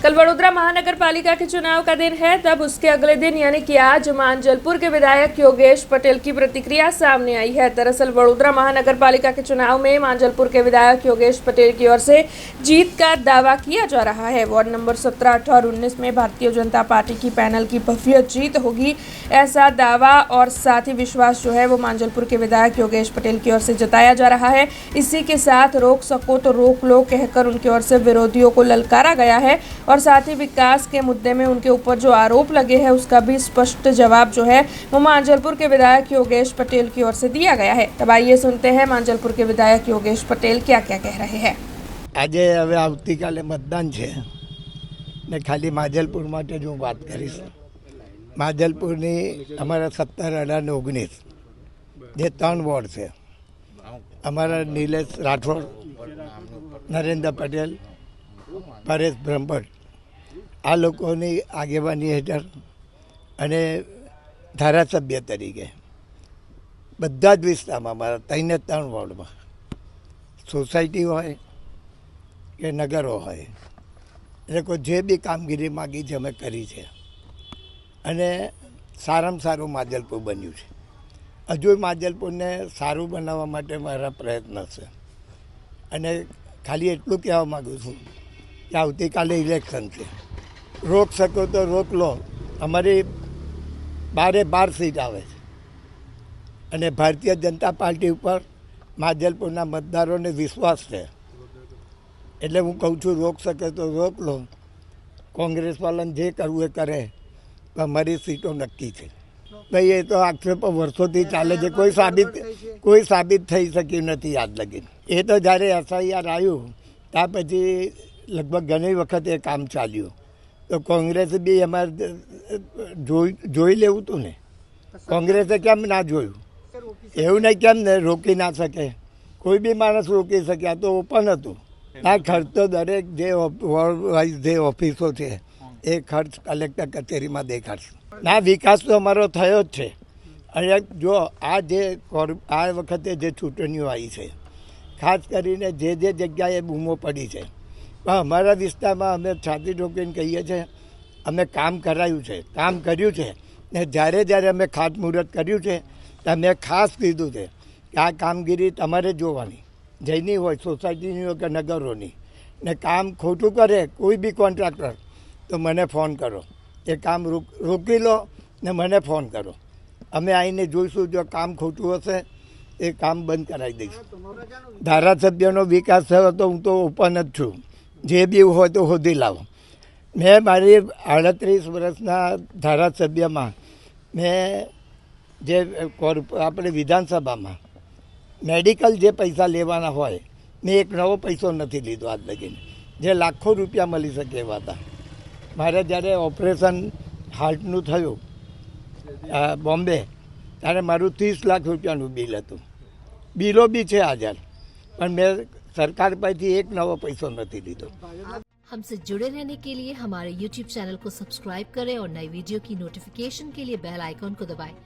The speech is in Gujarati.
कल वडोदरा महानगर पालिका के चुनाव का दिन है, तब उसके अगले दिन यानी कि आज मांजलपुर के विधायक योगेश पटेल की प्रतिक्रिया सामने आई है। दरअसल वडोदरा महानगर पालिका के चुनाव में मांजलपुर के विधायक योगेश पटेल की ओर से जीत का दावा किया जा रहा है। वार्ड नंबर 17, 18 और 19 में भारतीय जनता पार्टी की पैनल की भव्य जीत होगी, ऐसा दावा और साथ ही विश्वास जो है वो मांजलपुर के विधायक योगेश पटेल की ओर से जताया जा रहा है। इसी के साथ रोक सको तो रोक लो कहकर उनकी ओर से विरोधियों को ललकारा गया है और साथ ही विकास के मुद्दे में उनके ऊपर जो आरोप लगे हैं उसका भी स्पष्ट जवाब जो है वो मांजलपुर के विधायक योगेश पटेल की ओर से दिया गया है। तब आइए सुनते हैं मांजलपुर के विधायक योगेश पटेल क्या क्या कह रहे हैं। આજે હવે આવતીકાલે મતદાન છે ને ખાલી માજલપુર માટે જ હું વાત કરીશ। માજલપુરની અમારા 17, 18 ને 19 જે 3 વોર્ડ છે, અમારા નિલેશ રાઠોડ, નરેન્દ્ર પટેલ, પરેશ બ્રહ્મભટ્ટ આ લોકોની આગેવાની હેઠળ અને ધારાસભ્ય તરીકે બધા જ વિસ્તારમાં અમારા 3 વોર્ડમાં સોસાયટી હોય કે નગરો હોય એ લોકો જે બી કામગીરી માગી છે અમે કરી છે અને સારામાં સારું માજલપુર બન્યું છે। હજુ માજલપુરને સારું બનાવવા માટે મારા પ્રયત્ન છે અને ખાલી એટલું કહેવા માગું છું કે આવતીકાલે ઇલેક્શન છે, રોક શકો તો રોક લો। અમારી 12 સીટ આવે છે અને ભારતીય જનતા પાર્ટી ઉપર માજલપુરના મતદારોને વિશ્વાસ છે, એટલે હું કહું છું રોક શકે તો રોક લો। કોંગ્રેસવાળાને જે કરવું એ કરે, અમારી સીટો નક્કી છે। ભાઈ એ તો આક્ષેપો વર્ષોથી ચાલે છે, કોઈ સાબિત થઈ શક્યું નથી આજ લગી। એ તો જ્યારે SIR આવ્યું ત્યાર પછી લગભગ ઘણી વખત એ કામ ચાલ્યું, તો કોંગ્રેસે બી અમારે જોઈ લેવું હતું ને। કોંગ્રેસે કેમ ના જોયું? એવું નહીં કેમ ને રોકી ના શકે, કોઈ બી માણસ રોકી શકે। આ તો ઓપન હતું। આ ખર્ચ તો દરેક જે વોર્ડ વાઇઝ જે ઓફિસો છે એ ખર્ચ કલેક્ટર કચેરીમાં દેખાડશે। ના, વિકાસ તો અમારો થયો જ છે। અને જો આ વખતે જે ચૂંટણીઓ આવી છે, ખાસ કરીને જે જગ્યાએ બૂમો પડી છે, પણ અમારા વિસ્તારમાં અમે છાતી ઠોકીને કહીએ છીએ અમે કામ કરાયું છે, કામ કર્યું છે ને જ્યારે અમે ખાતમુહૂર્ત કર્યું છે તો મેં ખાસ કીધું છે કે આ કામગીરી તમારે જોવાની, જઈની હોય સોસાયટીની હોય કે નગરોની, ને કામ ખોટું કરે કોઈ બી કોન્ટ્રાક્ટર તો મને ફોન કરો, એ કામ રોકી લો ને મને ફોન કરો, અમે આવીને જોઈશું। જો કામ ખોટું હશે એ કામ બંધ કરાવી દઈશું। ધારાસભ્યનો વિકાસ થયો તો હું તો ઓપન જ છું, જે બી હોય તો શોધી લાવો। મેં મારી 38 વર્ષના ધારાસભ્યમાં મેં જે આપણે વિધાનસભામાં મેડિકલ જે પૈસા લેવાના હોય મેં એક નવો પૈસો નથી લીધો આજ લગીને, જે લાખો રૂપિયા મળી શકે એવા હતા। મારે જ્યારે ઓપરેશન હાર્ટનું થયું બોમ્બે, ત્યારે મારું 30 લાખ રૂપિયાનું બિલ હતું। બિલો બી છે હાજર, પણ મેં સરકાર પાસેથી એક નવો પૈસો નથી લીધો। हमसे जुड़े रहने के लिए हमारे YouTube चैनल को सब्सक्राइब करें और नई वीडियो की नोटिफिकेशन के लिए बेल आइकॉन को दबाएं।